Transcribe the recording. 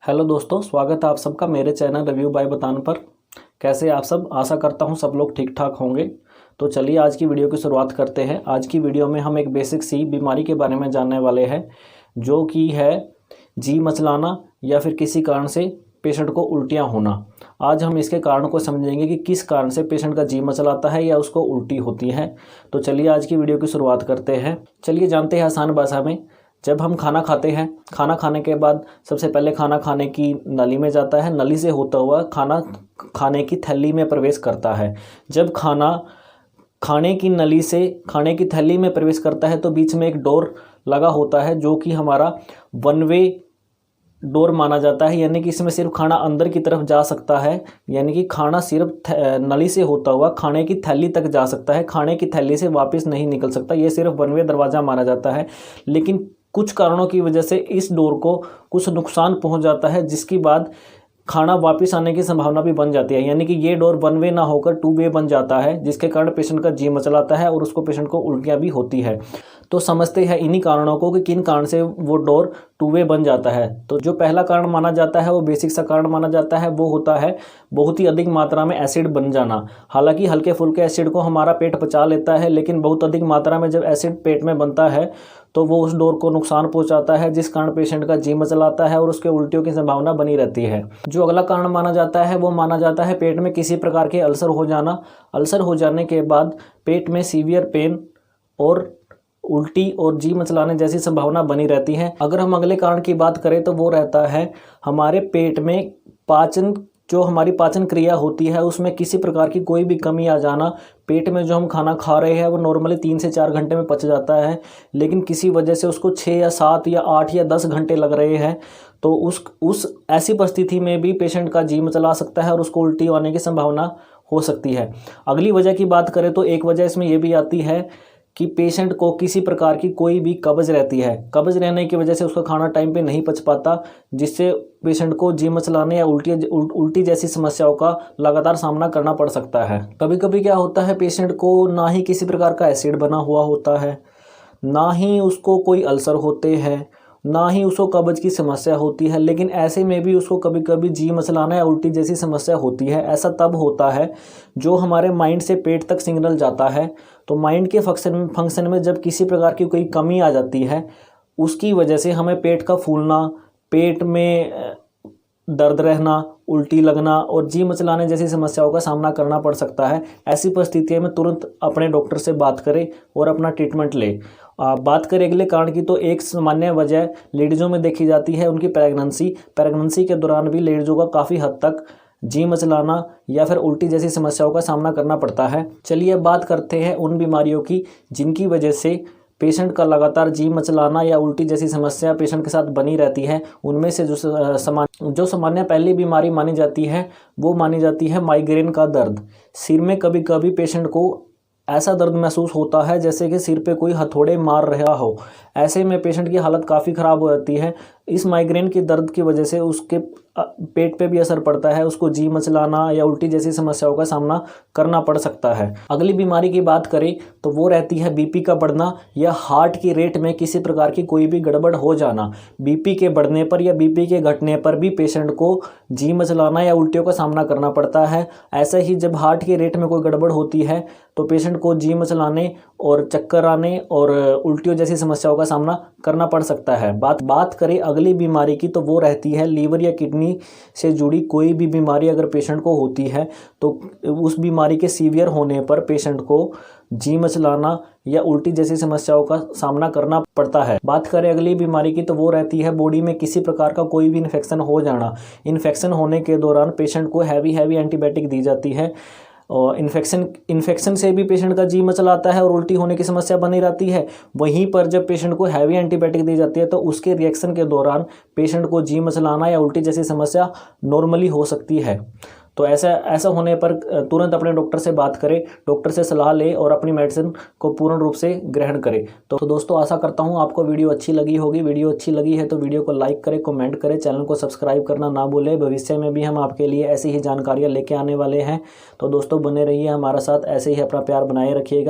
Hello दोस्तों, स्वागत है आप सबका मेरे चैनल रिव्यू बाय बतान पर। कैसे आप सब? आशा करता हूँ सब लोग ठीक ठाक होंगे। तो चलिए आज की वीडियो की शुरुआत करते हैं। आज की वीडियो में हम एक बेसिक सी बीमारी के बारे में जानने वाले हैं, जो कि है जी मचलाना या फिर किसी कारण से पेशेंट को उल्टियाँ होना। आज हम इसके कारण को समझेंगे कि किस कारण से पेशेंट का जी मचलाता है या उसको उल्टी होती है। तो चलिए आज की वीडियो की शुरुआत करते हैं। चलिए जानते हैं आसान भाषा में। जब हम खाना खाते हैं, खाना खाने के बाद सबसे पहले खाना खाने की नली में जाता है। नली से होता हुआ खाना खाने की थैली में प्रवेश करता है। जब खाना खाने की नली से खाने की थैली में प्रवेश करता है तो बीच में एक डोर लगा होता है, जो कि हमारा वन वे डोर माना जाता है। यानी कि इसमें सिर्फ खाना अंदर की तरफ जा सकता है, यानी कि खाना सिर्फ नली से होता हुआ खाने की थैली तक जा सकता है, खाने की थैली से वापस नहीं निकल सकता। ये सिर्फ वन वे दरवाज़ा माना जाता है। लेकिन कुछ कारणों की वजह से इस डोर को कुछ नुकसान पहुंच जाता है, जिसके बाद खाना वापस आने की संभावना भी बन जाती है। यानी कि ये डोर वन वे ना होकर टू वे बन जाता है, जिसके कारण पेशेंट का जी मचलाता है और उसको पेशेंट को उल्टियाँ भी होती है। तो समझते हैं इन्हीं कारणों को कि किन कारण से वो डोर टू वे बन जाता है। तो जो पहला कारण माना जाता है, वो बेसिक सा कारण माना जाता है, वो होता है बहुत ही अधिक मात्रा में एसिड बन जाना। हालांकि हल्के फुल्के एसिड को हमारा पेट पचा लेता है, लेकिन बहुत अधिक मात्रा में जब एसिड पेट में बनता है तो वो उस डोर को नुकसान पहुंचाता है, जिस कारण पेशेंट का जी मचलाता है और उसके उल्टियों की संभावना बनी रहती है। जो अगला कारण माना जाता है, वो माना जाता है पेट में किसी प्रकार के अल्सर हो जाना। अल्सर हो जाने के बाद पेट में सीवियर पेन और उल्टी और जी मचलाने जैसी संभावना बनी रहती है। अगर हम अगले कारण की बात करें तो वो रहता है हमारे पेट में पाचन, जो हमारी पाचन क्रिया होती है उसमें किसी प्रकार की कोई भी कमी आ जाना। पेट में जो हम खाना खा रहे हैं वो नॉर्मली 3 से 4 घंटे में पच जाता है, लेकिन किसी वजह से उसको 6 या 7 या 8 या 10 घंटे लग रहे हैं। तो उस ऐसी परिस्थिति में भी पेशेंट का जी मचला सकता है और उसको उल्टी आने की संभावना हो सकती है। अगली वजह की बात करें तो एक वजह इसमें यह भी आती है कि पेशेंट को किसी प्रकार की कोई भी कब्ज रहती है। कब्ज रहने की वजह से उसका खाना टाइम पे नहीं पच पाता, जिससे पेशेंट को जी मचलाने या उल्टी जैसी समस्याओं का लगातार सामना करना पड़ सकता है। कभी कभी क्या होता है, पेशेंट को ना ही किसी प्रकार का एसिड बना हुआ होता है, ना ही उसको कोई अल्सर होते हैं, ना ही उसको कब्ज की समस्या होती है, लेकिन ऐसे में भी उसको कभी कभी जी मचलाना या उल्टी जैसी समस्या होती है। ऐसा तब होता है जो हमारे माइंड से पेट तक सिग्नल जाता है। तो माइंड के फंक्शन में जब किसी प्रकार की कोई कमी आ जाती है, उसकी वजह से हमें पेट का फूलना, पेट में दर्द रहना, उल्टी लगना और जी मचलाने जैसी समस्याओं का सामना करना पड़ सकता है। ऐसी परिस्थितियों में तुरंत अपने डॉक्टर से बात करें और अपना ट्रीटमेंट ले। बात करें अगले कारण की, तो एक सामान्य वजह लेडीज़ों में देखी जाती है उनकी प्रेगनेंसी के दौरान भी लेडीज़ों का काफ़ी हद तक जी मचलाना या फिर उल्टी जैसी समस्याओं का सामना करना पड़ता है। चलिए अब बात करते हैं उन बीमारियों की जिनकी वजह से पेशेंट का लगातार जी मचलाना या उल्टी जैसी समस्या पेशेंट के साथ बनी रहती है। उनमें से जो सामान्य पहली बीमारी मानी जाती है, वो मानी जाती है माइग्रेन का दर्द। सिर में कभी कभी पेशेंट को ऐसा दर्द महसूस होता है जैसे कि सिर पे कोई हथौड़े मार रहा हो। ऐसे में पेशेंट की हालत काफ़ी ख़राब हो जाती है। इस माइग्रेन के दर्द की वजह से उसके पेट पे भी असर पड़ता है, उसको जी मचलाना या उल्टी जैसी समस्याओं का सामना करना पड़ सकता है। अगली बीमारी की बात करें तो वो रहती है बीपी का बढ़ना या हार्ट की रेट में किसी प्रकार की कोई भी गड़बड़ हो जाना। बीपी के बढ़ने पर या बीपी के घटने पर भी पेशेंट को जी मचलाना या उल्टियों का सामना करना पड़ता है। ऐसे ही जब हार्ट की रेट में कोई गड़बड़ होती है तो पेशेंट को जी मचलाने और चक्कर आने और उल्टियों जैसी समस्याओं का सामना करना पड़ सकता है। बात करें अगली बीमारी की, तो वो रहती है लीवर या किडनी से जुड़ी कोई भी बीमारी अगर पेशेंट को होती है तो उस बीमारी के सीवियर होने पर पेशेंट को जी मचलाना या उल्टी जैसी समस्याओं का सामना करना पड़ता है। बात करें अगली बीमारी की, तो वो रहती है बॉडी में किसी प्रकार का कोई भी इन्फेक्शन हो जाना। इन्फेक्शन होने के दौरान पेशेंट को हैवी एंटीबायोटिक दी जाती है और इन्फेक्शन से भी पेशेंट का जी मचलाता है और उल्टी होने की समस्या बनी रहती है। वहीं पर जब पेशेंट को हैवी एंटीबायोटिक दी जाती है तो उसके रिएक्शन के दौरान पेशेंट को जी मचलाना या उल्टी जैसी समस्या नॉर्मली हो सकती है। तो ऐसा होने पर तुरंत अपने डॉक्टर से बात करें, डॉक्टर से सलाह ले और अपनी मेडिसिन को पूर्ण रूप से ग्रहण करें। तो दोस्तों आशा करता हूँ आपको वीडियो अच्छी लगी होगी। वीडियो अच्छी लगी है तो वीडियो को लाइक करें, कमेंट करें, चैनल को सब्सक्राइब करना ना भूलें। भविष्य में भी हम आपके लिए ऐसी ही जानकारियाँ लेके आने वाले हैं। तो दोस्तों बने रहिए हमारे साथ, ऐसे ही अपना प्यार बनाए रखिएगा।